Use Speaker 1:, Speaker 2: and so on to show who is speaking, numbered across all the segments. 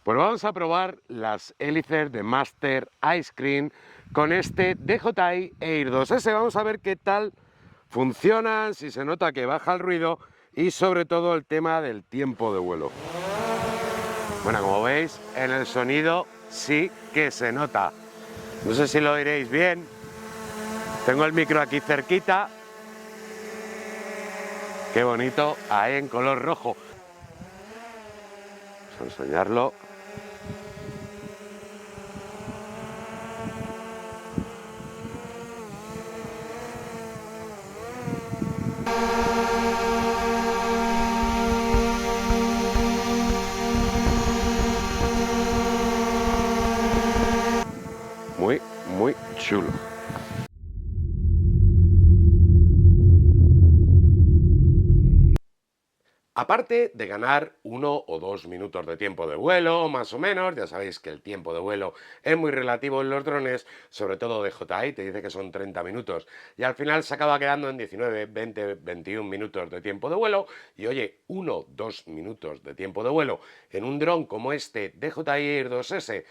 Speaker 1: Pues vamos a probar las hélices de Master Ice Cream con este DJI Air 2S. Vamos a ver qué tal funcionan, si se nota que baja el ruido y sobre todo el tema del tiempo de vuelo. Bueno, como veis, en el sonido sí que se nota. No sé si lo oiréis bien. Tengo el micro aquí cerquita. Qué bonito, ahí en color rojo. Vamos a enseñarlo. Muy chulo. Aparte de ganar 1 o 2 minutos de tiempo de vuelo, más o menos, ya sabéis que el tiempo de vuelo es muy relativo en los drones, sobre todo DJI, te dice que son 30 minutos y al final se acaba quedando en 19, 20, 21 minutos de tiempo de vuelo y oye, 1 o 2 minutos de tiempo de vuelo en un dron como este DJI Air 2S,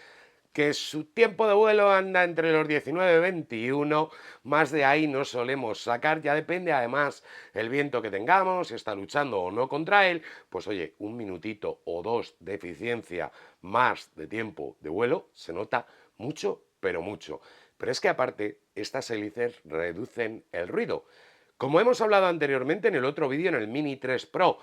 Speaker 1: que su tiempo de vuelo anda entre los 19 y 21, más de ahí no solemos sacar, ya depende además el viento que tengamos, si está luchando o no contra él, pues oye, 1 minutito o 2 de eficiencia más de tiempo de vuelo se nota mucho, pero mucho. Pero es que aparte, estas hélices reducen el ruido. Como hemos hablado anteriormente en el otro vídeo, en el Mini 3 Pro,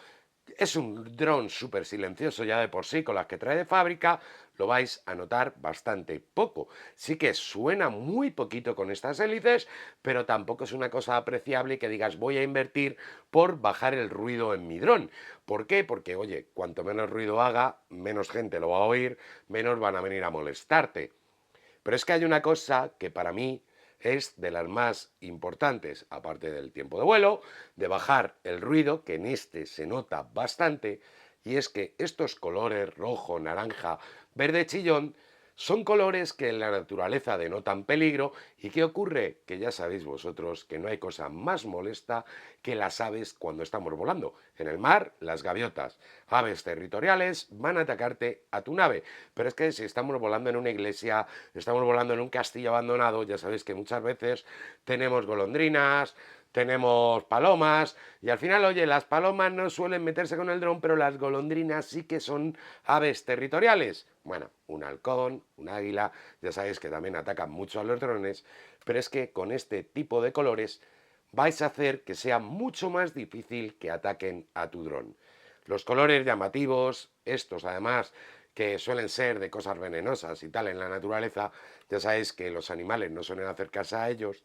Speaker 1: es un dron súper silencioso ya de por sí, con las que trae de fábrica, lo vais a notar bastante poco. Sí que suena muy poquito con estas hélices, pero tampoco es una cosa apreciable que digas voy a invertir por bajar el ruido en mi dron. ¿Por qué? Porque, oye, cuanto menos ruido haga, menos gente lo va a oír, menos van a venir a molestarte. Pero es que hay una cosa que para mí es de las más importantes, aparte del tiempo de vuelo, de bajar el ruido, que en este se nota bastante, y es que estos colores rojo, naranja, verde chillón son colores que en la naturaleza denotan peligro. ¿Y qué ocurre? Que ya sabéis vosotros que no hay cosa más molesta que las aves cuando estamos volando. En el mar, las gaviotas, aves territoriales, van a atacarte a tu nave. Pero es que si estamos volando en una iglesia, estamos volando en un castillo abandonado, ya sabéis que muchas veces tenemos golondrinas, tenemos palomas y al final, oye, las palomas no suelen meterse con el dron, pero las golondrinas sí que son aves territoriales. Bueno, un halcón, un águila, ya sabéis que también atacan mucho a los drones, pero es que con este tipo de colores vais a hacer que sea mucho más difícil que ataquen a tu dron. Los colores llamativos, estos además que suelen ser de cosas venenosas y tal en la naturaleza, ya sabéis que los animales no suelen acercarse a ellos,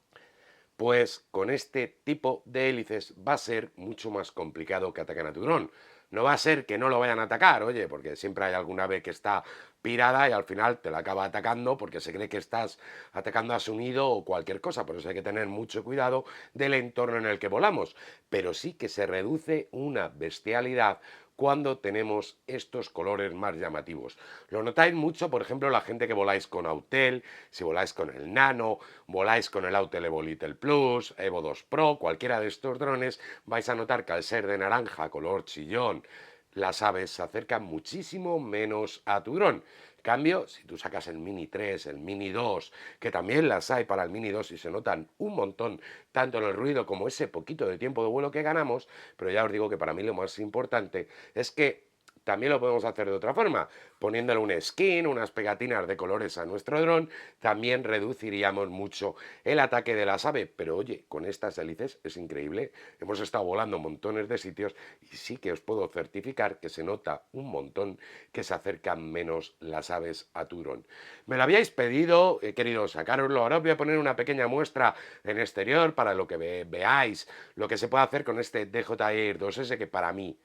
Speaker 1: pues con este tipo de hélices va a ser mucho más complicado que ataquen a tu dron. No va a ser que no lo vayan a atacar, oye, porque siempre hay alguna ave que está pirada y al final te la acaba atacando porque se cree que estás atacando a su nido o cualquier cosa. Por eso hay que tener mucho cuidado del entorno en el que volamos. Pero sí que se reduce una bestialidad cuando tenemos estos colores más llamativos. Lo notáis mucho, por ejemplo, la gente que voláis con Autel, si voláis con el Nano, voláis con el Autel Evo Little Plus, Evo 2 Pro, cualquiera de estos drones, vais a notar que al ser de naranja, color chillón, las aves se acercan muchísimo menos a tu dron. En cambio, si tú sacas el Mini 3, el Mini 2, que también las hay para el Mini 2 y se notan un montón, tanto en el ruido como ese poquito de tiempo de vuelo que ganamos, pero ya os digo que para mí lo más importante es que también lo podemos hacer de otra forma, poniéndole un skin, unas pegatinas de colores a nuestro dron, también reduciríamos mucho el ataque de las aves. Pero oye, con estas hélices es increíble, hemos estado volando montones de sitios y sí que os puedo certificar que se nota un montón que se acercan menos las aves a tu dron. Me lo habíais pedido, he querido sacaroslo, ahora os voy a poner una pequeña muestra en exterior para lo que veáis lo que se puede hacer con este DJI Air 2S, que para mí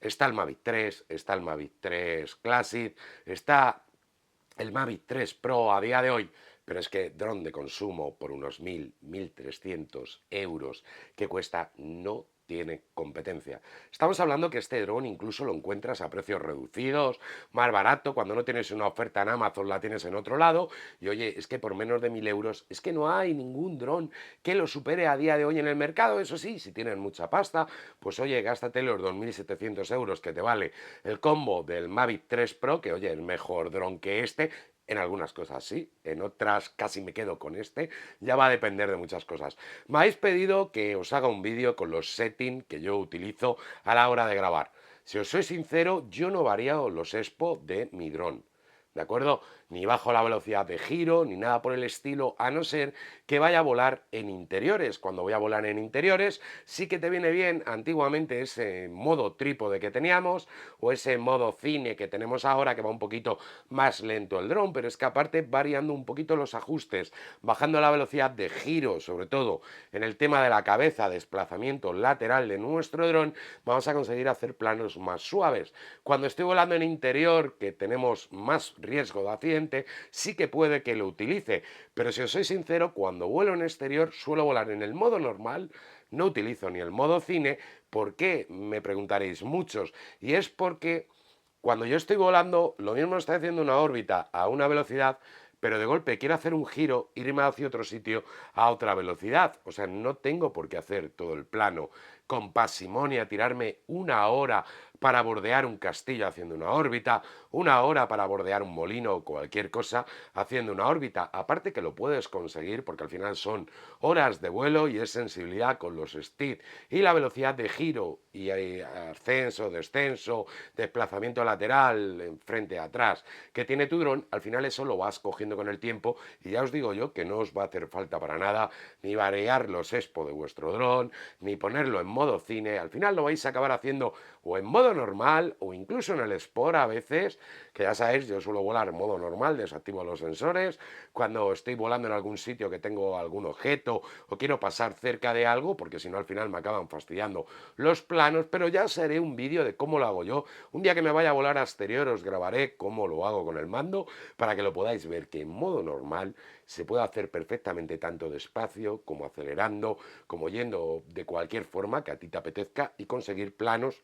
Speaker 1: está el Mavic 3, está el Mavic 3 Classic, está el Mavic 3 Pro a día de hoy, pero es que dron de consumo por unos 1.000, 1.300 euros que cuesta no tiene competencia. Estamos hablando que este dron incluso lo encuentras a precios reducidos, más barato, cuando no tienes una oferta en Amazon la tienes en otro lado, y oye, es que por menos de 1.000 euros es que no hay ningún dron que lo supere a día de hoy en el mercado. Eso sí, si tienes mucha pasta, pues oye, gástate los 2.700 euros que te vale el combo del Mavic 3 Pro, que oye, el mejor dron que este. En algunas cosas sí, en otras casi me quedo con este, ya va a depender de muchas cosas. Me habéis pedido que os haga un vídeo con los settings que yo utilizo a la hora de grabar. Si os soy sincero, yo no varío los expo de mi dron. ¿De acuerdo? Ni bajo la velocidad de giro, ni nada por el estilo, a no ser que vaya a volar en interiores. Cuando voy a volar en interiores, sí que te viene bien antiguamente ese modo trípode que teníamos, o ese modo cine que tenemos ahora, que va un poquito más lento el dron, pero es que aparte variando un poquito los ajustes, bajando la velocidad de giro, sobre todo en el tema de la cabeza, desplazamiento lateral de nuestro dron, vamos a conseguir hacer planos más suaves. Cuando estoy volando en interior, que tenemos más riesgo de accidente, sí que puede que lo utilice, pero si os soy sincero, cuando vuelo en exterior suelo volar en el modo normal, no utilizo ni el modo cine. ¿Por qué? Me preguntaréis muchos, y es porque cuando yo estoy volando, lo mismo estoy haciendo una órbita a una velocidad, pero de golpe quiero hacer un giro, irme hacia otro sitio a otra velocidad. O sea, no tengo por qué hacer todo el plano con pasimonia, tirarme una hora para bordear un castillo haciendo una órbita, una hora para bordear un molino o cualquier cosa haciendo una órbita. Aparte que lo puedes conseguir porque al final son horas de vuelo y es sensibilidad con los stick y la velocidad de giro y ascenso, descenso, desplazamiento lateral, frente a atrás, que tiene tu dron. Al final eso lo vas cogiendo con el tiempo y ya os digo yo que no os va a hacer falta para nada ni variar los expo de vuestro dron, ni ponerlo en modo cine. Al final lo vais a acabar haciendo o en modo normal o incluso en el Sport a veces, que ya sabéis, yo suelo volar en modo normal, desactivo los sensores, cuando estoy volando en algún sitio que tengo algún objeto o quiero pasar cerca de algo, porque si no al final me acaban fastidiando los planos, pero ya os haré un vídeo de cómo lo hago yo. Un día que me vaya a volar a exterior os grabaré cómo lo hago con el mando, para que lo podáis ver que en modo normal se puede hacer perfectamente tanto despacio como acelerando, como yendo de cualquier forma que a ti te apetezca y conseguir planos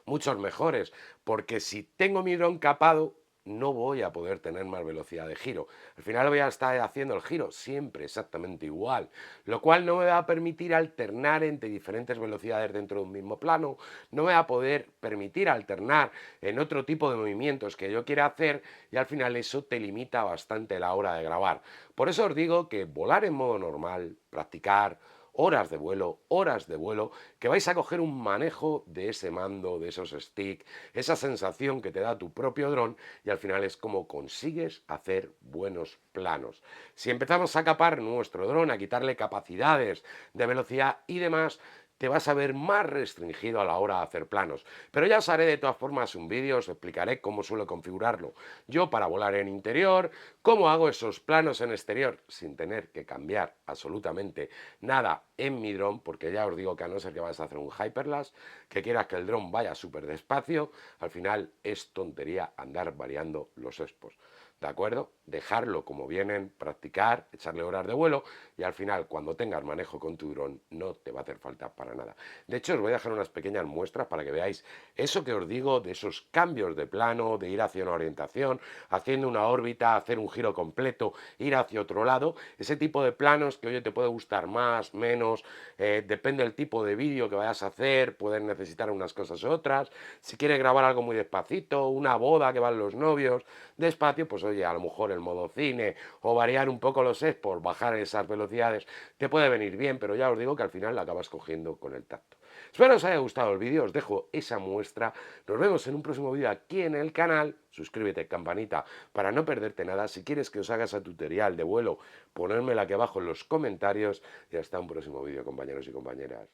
Speaker 1: muchos mejores, porque si tengo mi dron capado, no voy a poder tener más velocidad de giro. Al final voy a estar haciendo el giro siempre exactamente igual, lo cual no me va a permitir alternar entre diferentes velocidades dentro de un mismo plano, no me va a poder permitir alternar en otro tipo de movimientos que yo quiera hacer y al final eso te limita bastante la hora de grabar. Por eso os digo que volar en modo normal, practicar, horas de vuelo, que vais a coger un manejo de ese mando, de esos sticks, esa sensación que te da tu propio dron y al final es como consigues hacer buenos planos. Si empezamos a capar nuestro dron, a quitarle capacidades de velocidad y demás, te vas a ver más restringido a la hora de hacer planos. Pero ya os haré de todas formas un vídeo, os explicaré cómo suelo configurarlo yo para volar en interior, cómo hago esos planos en exterior sin tener que cambiar absolutamente nada en mi dron, porque ya os digo que a no ser que vayas a hacer un hyperlapse, que quieras que el dron vaya súper despacio, al final es tontería andar variando los expos. ¿De acuerdo? Dejarlo como vienen, practicar, echarle horas de vuelo y al final cuando tengas manejo con tu dron no te va a hacer falta para nada. De hecho os voy a dejar unas pequeñas muestras para que veáis eso que os digo de esos cambios de plano, de ir hacia una orientación, haciendo una órbita, hacer un giro completo, ir hacia otro lado, ese tipo de planos que oye te puede gustar más, menos, depende del tipo de vídeo que vayas a hacer, puedes necesitar unas cosas u otras, si quieres grabar algo muy despacito, una boda que van los novios, despacio, pues oye, a lo mejor el modo cine o variar un poco los expos, bajar esas velocidades, te puede venir bien, pero ya os digo que al final la acabas cogiendo con el tacto. Espero os haya gustado el vídeo, os dejo esa muestra, nos vemos en un próximo vídeo aquí en el canal, suscríbete, campanita, para no perderte nada, si quieres que os haga ese tutorial de vuelo, ponérmela aquí abajo en los comentarios y hasta un próximo vídeo, compañeros y compañeras.